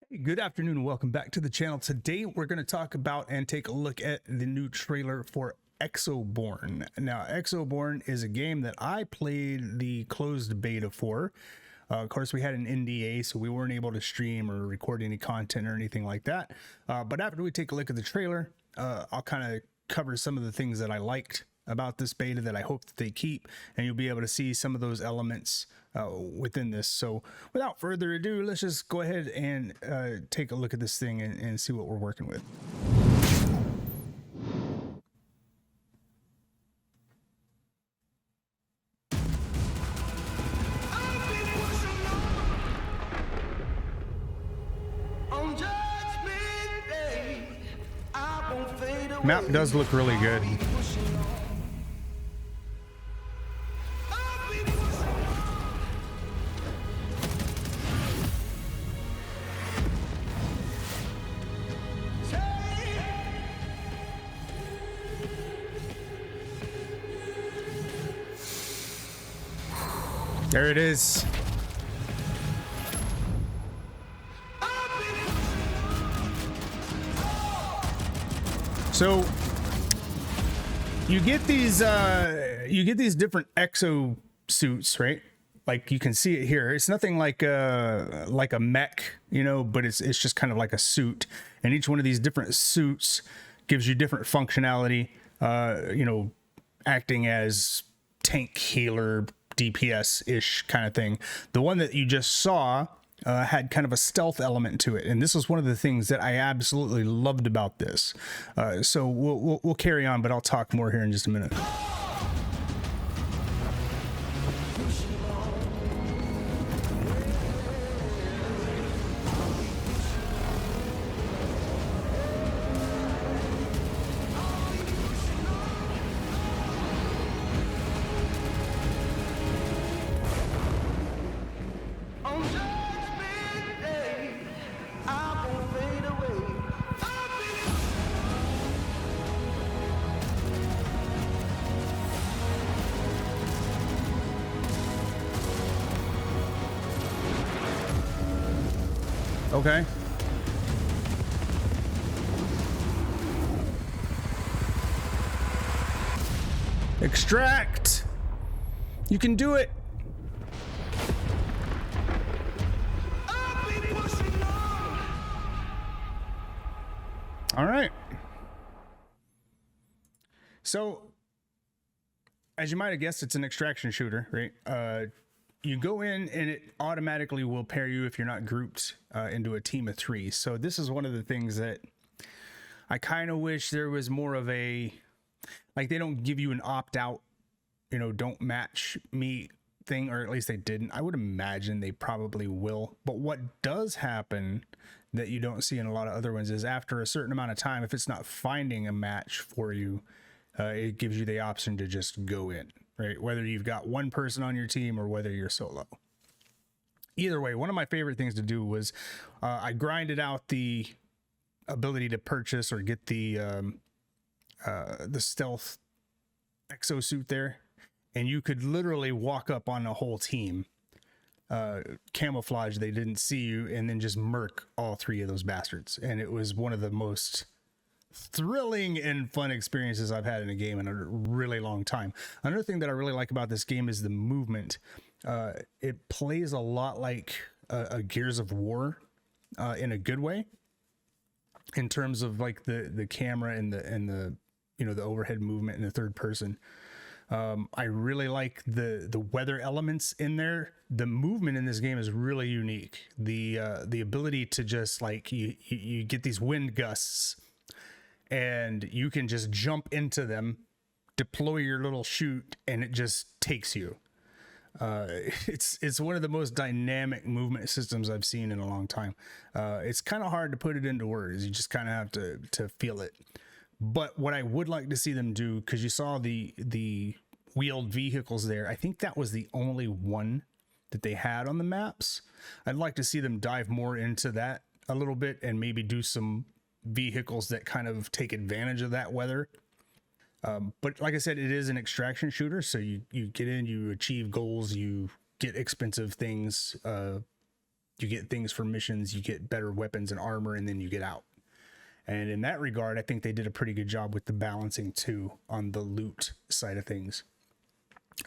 Hey, good afternoon and welcome back to the channel. Today we're going to talk about and take a look at the new trailer for Exoborne. Now, Exoborne is a game that I played the closed beta for. Of course, we had an NDA, so we weren't able to stream or record any content or anything like that. But after we take a look at the trailer, I'll kind of cover some of the things that I liked about this beta that I hope that they keep, and you'll be able to see some of those elements within this. So without further ado, let's just go ahead and take a look at this thing and see what we're working with. Map does look really good. There it is. So you get these different exo suits, right? Like you can see it here. It's nothing like a mech, you know, but it's just kind of like a suit. And each one of these different suits gives you different functionality, you know, acting as tank, healer, DPS-ish kind of thing. The one that you just saw had kind of a stealth element to it, and this was one of the things that I absolutely loved about this. So we'll carry on, but I'll talk more here in just a minute. Okay. Extract. You can do it. All right. So, as you might have guessed, it's an extraction shooter, right? You go in and it automatically will pair you if you're not grouped into a team of 3. So this is one of the things that I kind of wish there was more of a, like, they don't give you an opt-out, you know, don't match me thing, or at least they didn't. I would imagine they probably will. But what does happen that you don't see in a lot of other ones is after a certain amount of time, if it's not finding a match for you, it gives you the option to just go in. Right, whether you've got one person on your team or whether you're solo. Either way, one of my favorite things to do was I grinded out the ability to purchase or get the stealth exosuit there, and you could literally walk up on a whole team, camouflage, they didn't see you, and then just murk all 3 of those bastards. And it was one of the most thrilling and fun experiences I've had in a game in a really long time. Another thing that I really like about this game is the movement. It plays a lot like a Gears of War in a good way, in terms of like the camera and the you know, the overhead movement in the third person. I really like the weather elements in there. The movement in this game is really unique. The ability to just like you get these wind gusts, and you can just jump into them, deploy your little chute, and it just takes you. It's one of the most dynamic movement systems I've seen in a long time. It's kind of hard to put it into words. You just kind of have to feel it. But what I would like to see them do, because you saw the wheeled vehicles there, I think that was the only one that they had on the maps. I'd like to see them dive more into that a little bit and maybe do some vehicles that kind of take advantage of that weather. But like I said, it is an extraction shooter, so you get in, you achieve goals, you get expensive things, You get things for missions, you get better weapons and armor, and then you get out. And in that regard, I think they did a pretty good job with the balancing too on the loot side of things.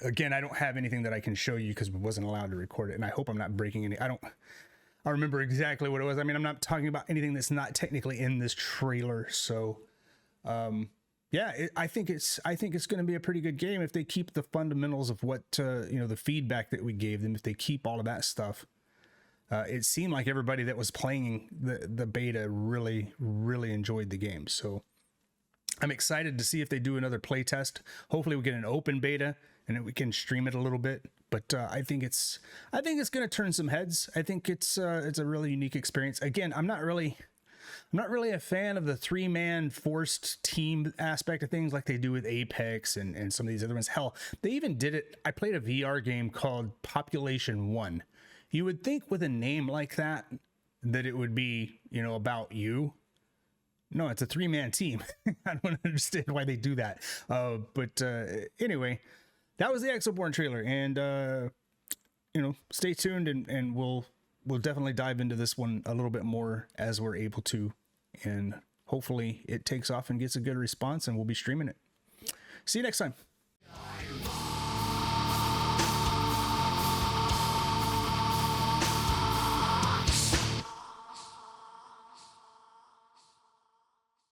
Again, I don't have anything that I can show you because we wasn't allowed to record it, and I hope I'm not breaking any. I remember exactly what it was. I mean, I'm not talking about anything that's not technically in this trailer. So, yeah, I think it's going to be a pretty good game if they keep the fundamentals of what the feedback that we gave them. If they keep all of that stuff, it seemed like everybody that was playing the beta really enjoyed the game. So, I'm excited to see if they do another play test. Hopefully, we get an open beta and then we can stream it a little bit. But I think it's going to turn some heads. I think it's a really unique experience. Again, I'm not really a fan of the 3-man forced team aspect of things like they do with Apex and some of these other ones. Hell, they even did it. I played a VR game called Population 1. You would think with a name like that it would be, about you. No, it's a 3-man team. I don't understand why they do that. But anyway, that was the Exoborne trailer, and stay tuned, and we'll definitely dive into this one a little bit more as we're able to, and hopefully it takes off and gets a good response, and we'll be streaming it. See you next time.